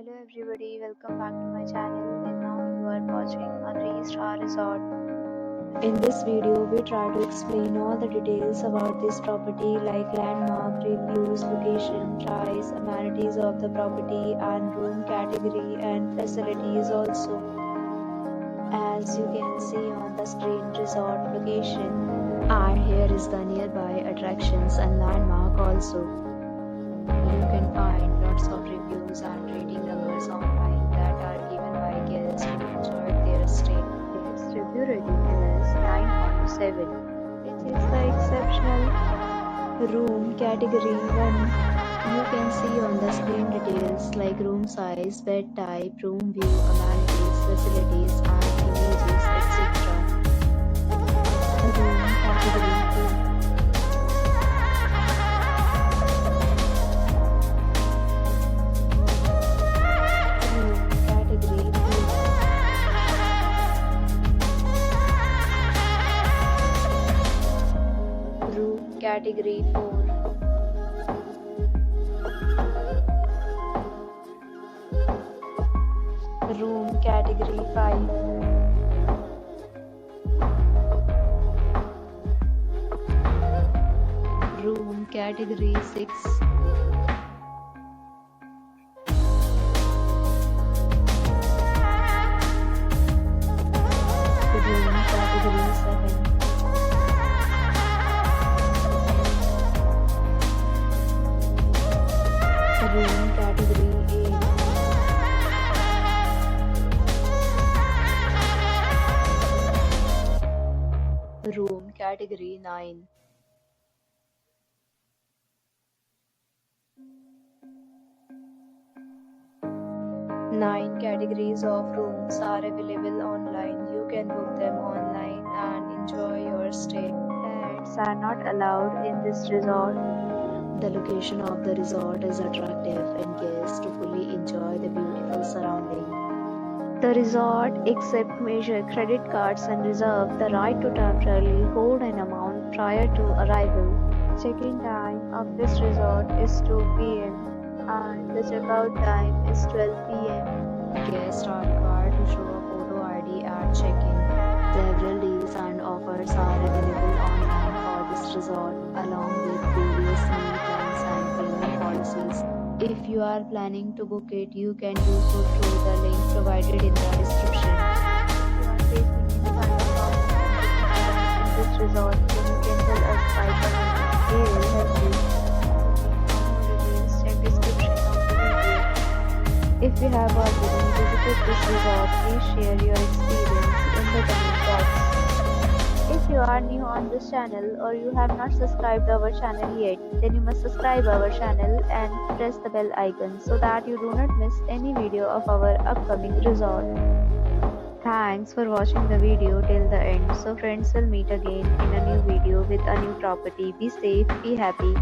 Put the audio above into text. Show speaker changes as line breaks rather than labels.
Hello everybody, welcome back to my channel and now you are watching a 3-star resort. In this video, we try to explain all the details about this property like landmark, reviews, location, price, amenities of the property and room category and facilities also. As you can see on the screen, resort location, and here is the nearby attractions and landmark also. You can find lots of reviews and rating numbers online that are given by guests who enjoyed their stay. Its review rating is 9.7. It is the exceptional room category 1. You can see on the screen details like room size, bed type, room view, amenities, facilities and images, etc. Room category 2. Category 4. Room category 5. Room category 6. Room category 7. Room category 8. Room category 9. Nine categories of rooms are available online. You can book them online and enjoy your stay. Pets are not allowed in this resort. The location of the resort is attractive and guests to fully enjoy the beautiful surrounding. The resort accepts major credit cards and reserves the right to temporarily hold an amount prior to arrival. Check-in time of this resort is 2 p.m. and the checkout time is 12 p.m. Guests are required to show a photo ID at check-in. Several deals and offers are available online for this resort, along with various meal plans and payment policies. If you are planning to book it, you can do so through the link provided in the description. If you are facing any kind of problem in this resort, then you can tell us by commenting. We will help you. For more details, check description of the video. If you have already visited this resort, please share your experience in the comment box. If you are new on this channel or you have not subscribed our channel yet, then you must subscribe our channel and press the bell icon so that you do not miss any video of our upcoming resort. Thanks for watching the video till the end. So friends, will meet again in a new video with a new property. Be safe, be happy.